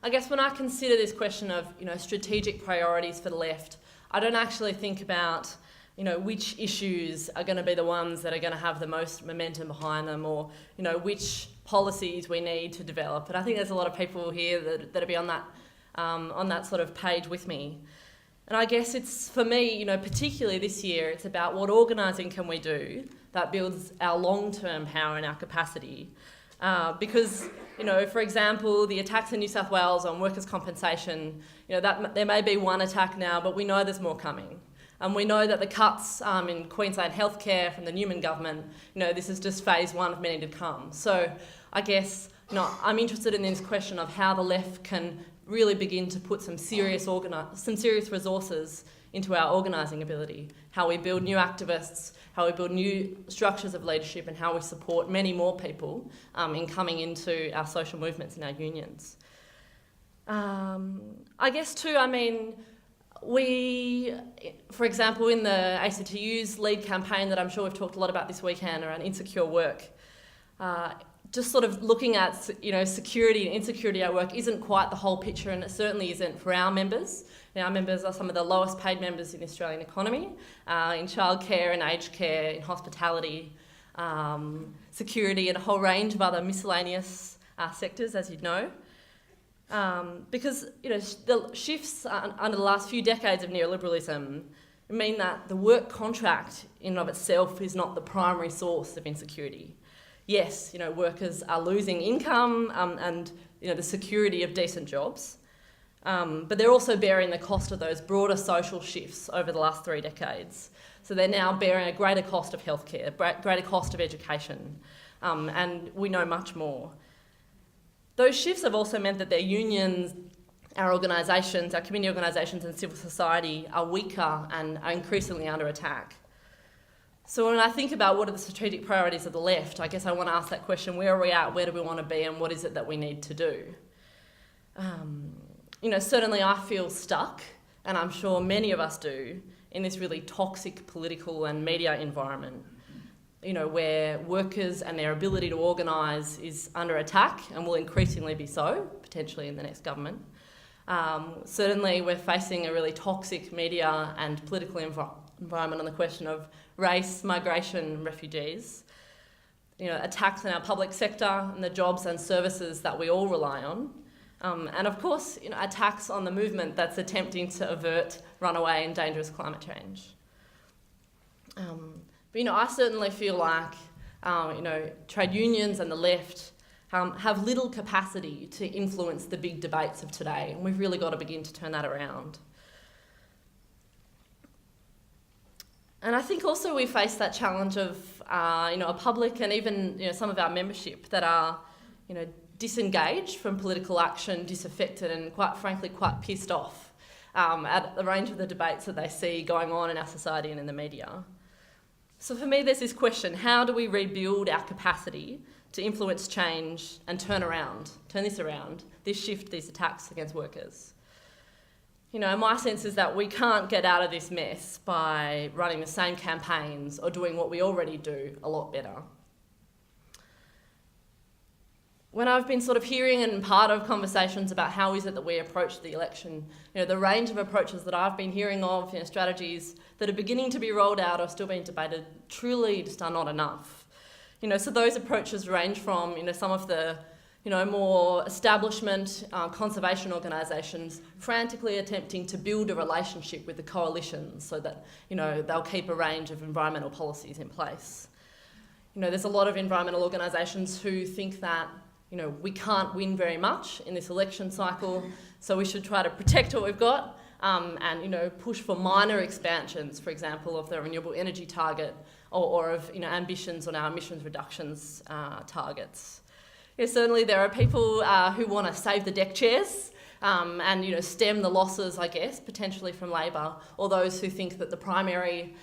I guess when I consider this question of, strategic priorities for the left, I don't actually think about, which issues are going to be the ones that are going to have the most momentum behind them, or, which policies we need to develop. And I think there's a lot of people here that'll be on that sort of page with me. And I guess it's, for me, particularly this year, it's about what organising can we do that builds our long-term power and our capacity. Because, for example, the attacks in New South Wales on workers' compensation, that there may be one attack now, but we know there's more coming. And we know that the cuts in Queensland healthcare from the Newman government, this is just phase one of many to come. So I guess, I'm interested in this question of how the left can really begin to put some serious resources into our organising ability, how we build new activists, how we build new structures of leadership, and how we support many more people in coming into our social movements and our unions. I guess too, we, for example, in the ACTU's lead campaign that I'm sure we've talked a lot about this weekend around insecure work, just sort of looking at, security and insecurity at work isn't quite the whole picture, and it certainly isn't for our members. Our members are some of the lowest paid members in the Australian economy, in childcare and aged care, in hospitality, security, and a whole range of other miscellaneous sectors, as you'd know. Because, the shifts under the last few decades of neoliberalism mean that the work contract in and of itself is not the primary source of insecurity. Yes, workers are losing income and, the security of decent jobs, but they're also bearing the cost of those broader social shifts over the last 3 decades. So they're now bearing a greater cost of healthcare, greater cost of education, and we know much more. Those shifts have also meant that their unions, our organisations, our community organisations and civil society are weaker and are increasingly under attack. So when I think about what are the strategic priorities of the left, I guess I want to ask that question, where are we at, where do we want to be, and what is it that we need to do? Certainly I feel stuck, and I'm sure many of us do, in this really toxic political and media environment, where workers and their ability to organise is under attack and will increasingly be so, potentially in the next government. Certainly we're facing a really toxic media and political environment on the question of race, migration and refugees. Attacks in our public sector and the jobs and services that we all rely on. And of course, attacks on the movement that's attempting to avert runaway and dangerous climate change. But I certainly feel like, trade unions and the left have little capacity to influence the big debates of today, and we've really got to begin to turn that around. And I think also we face that challenge of, a public and even, some of our membership that are, disengaged from political action, disaffected and quite frankly quite pissed off at the range of the debates that they see going on in our society and in the media. So for me, there's this question, how do we rebuild our capacity to influence change and turn this around, this shift, these attacks against workers? My sense is that we can't get out of this mess by running the same campaigns or doing what we already do a lot better. When I've been sort of hearing and part of conversations about how is it that we approach the election, the range of approaches that I've been hearing of, strategies that are beginning to be rolled out or still being debated, truly just are not enough. So those approaches range from, some of the, more establishment conservation organisations frantically attempting to build a relationship with the coalitions so that, they'll keep a range of environmental policies in place. There's a lot of environmental organisations who think that we can't win very much in this election cycle, so we should try to protect what we've got and push for minor expansions, for example, of the renewable energy target or of ambitions on our emissions reductions targets. Certainly there are people who want to save the deck chairs and stem the losses, I guess, potentially from Labor, or those who think that the primary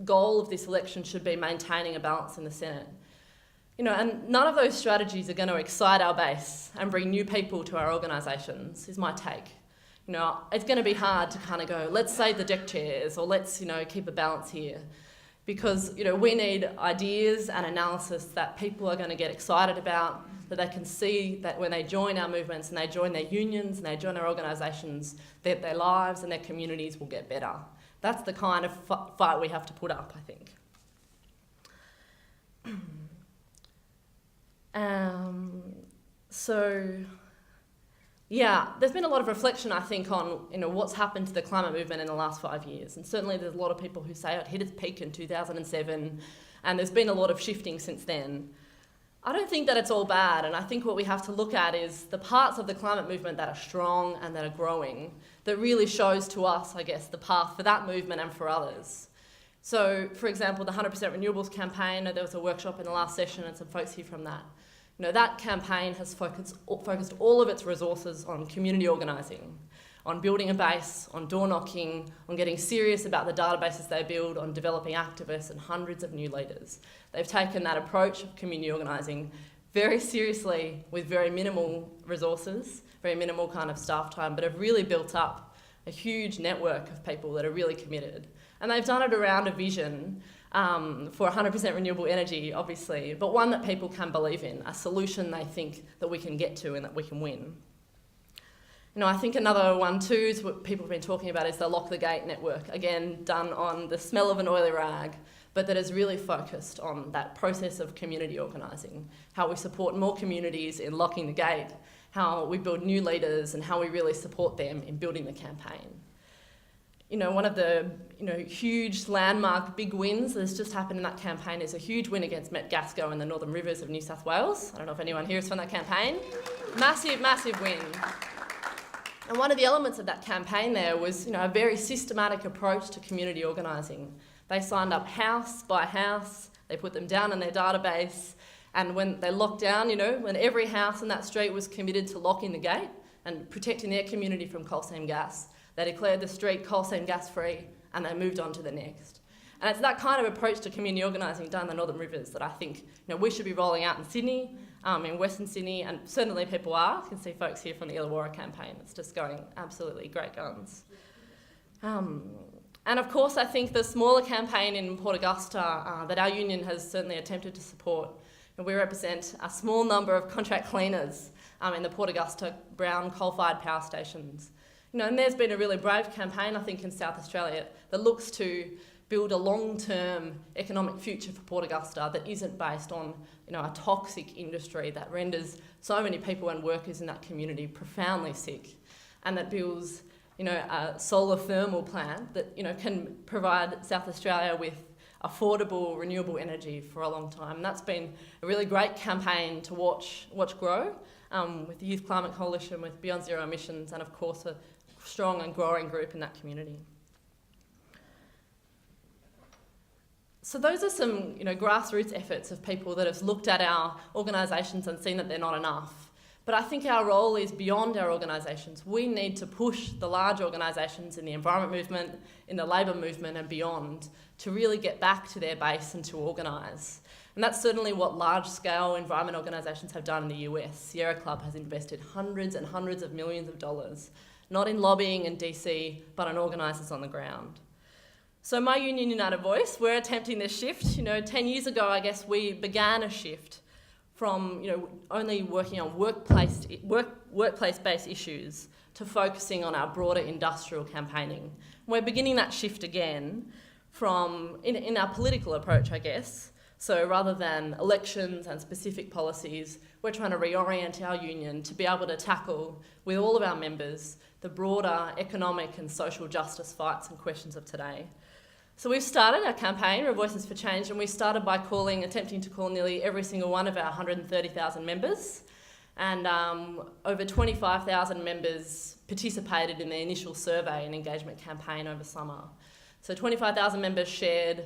goal of this election should be maintaining a balance in the Senate. And none of those strategies are going to excite our base and bring new people to our organisations, is my take. It's going to be hard to kind of go, let's save the deck chairs or let's, keep a balance here. because we need ideas and analysis that people are going to get excited about, that they can see that when they join our movements and they join their unions and they join our organisations, that their lives and their communities will get better. That's the kind of fight we have to put up, I think. There's been a lot of reflection, I think, on what's happened to the climate movement in the last 5 years. And certainly there's a lot of people who say it hit its peak in 2007, and there's been a lot of shifting since then. I don't think that it's all bad, and I think what we have to look at is the parts of the climate movement that are strong and that are growing, that really shows to us, I guess, the path for that movement and for others. So, for example, the 100% Renewables campaign, there was a workshop in the last session and some folks here from that. That campaign has focused all of its resources on community organising, on building a base, on door knocking, on getting serious about the databases they build, on developing activists and hundreds of new leaders. They've taken that approach of community organising very seriously with very minimal resources, very minimal kind of staff time, but have really built up a huge network of people that are really committed. And they've done it around a vision for 100% renewable energy, obviously, but one that people can believe in, a solution they think that we can get to and that we can win. I think another one too is what people have been talking about is the Lock the Gate network, again, done on the smell of an oily rag, but that is really focused on that process of community organising, how we support more communities in locking the gate, how we build new leaders and how we really support them in building the campaign. One of the huge landmark big wins that's just happened in that campaign is a huge win against Met Gasco in the Northern Rivers of New South Wales. I don't know if anyone here is from that campaign. Massive, massive win. And one of the elements of that campaign there was a very systematic approach to community organising. They signed up house by house, they put them down in their database, and when they locked down, when every house in that street was committed to locking the gate and protecting their community from coal seam gas, they declared the street coal seam gas free and they moved on to the next. And it's that kind of approach to community organising down the Northern Rivers that I think we should be rolling out in Sydney, in Western Sydney, and certainly people are. You can see folks here from the Illawarra campaign. It's just going absolutely great guns. And of course, I think the smaller campaign in Port Augusta that our union has certainly attempted to support, and we represent a small number of contract cleaners in the Port Augusta brown coal-fired power stations. And there's been a really brave campaign, I think, in South Australia that looks to build a long-term economic future for Port Augusta that isn't based on, a toxic industry that renders so many people and workers in that community profoundly sick, and that builds, a solar thermal plant that, can provide South Australia with affordable renewable energy for a long time. And that's been a really great campaign to watch grow, with the Youth Climate Coalition, with Beyond Zero Emissions, and of course a strong and growing group in that community. So those are some grassroots efforts of people that have looked at our organisations and seen that they're not enough. But I think our role is beyond our organisations. We need to push the large organisations in the environment movement, in the labour movement and beyond to really get back to their base and to organise. And that's certainly what large-scale environment organisations have done in the US. Sierra Club has invested hundreds and hundreds of millions of dollars, not in lobbying in DC, but on organisers on the ground. So my union, United Voice, we're attempting this shift. 10 years ago, I guess, we began a shift from only working on workplace-based issues to focusing on our broader industrial campaigning. We're beginning that shift again from in our political approach, I guess. So rather than elections and specific policies, we're trying to reorient our union to be able to tackle, with all of our members, the broader economic and social justice fights and questions of today. So we've started our campaign, Voices for Change, and we started by attempting to call nearly every single one of our 130,000 members. And over 25,000 members participated in the initial survey and engagement campaign over summer. So 25,000 members shared,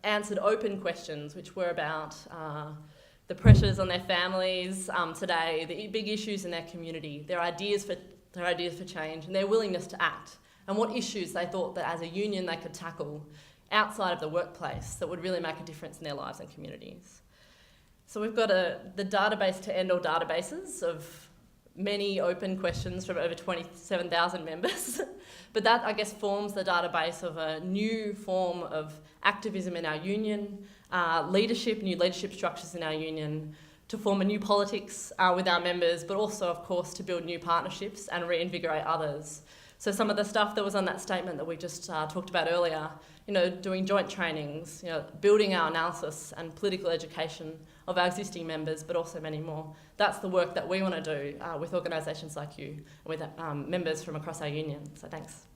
answered open questions, which were about the pressures on their families today, the big issues in their community, their ideas for change, and their willingness to act, and what issues they thought that as a union they could tackle outside of the workplace that would really make a difference in their lives and communities. So we've got the database to end all databases of many open questions from over 27,000 members. But that, I guess, forms the database of a new form of activism in our union, new leadership structures in our union, to form a new politics with our members, but also, of course, to build new partnerships and reinvigorate others. So some of the stuff that was on that statement that we just talked about earlier, doing joint trainings, building our analysis and political education of our existing members, but also many more. That's the work that we want to do with organisations like you, and with members from across our union. So thanks.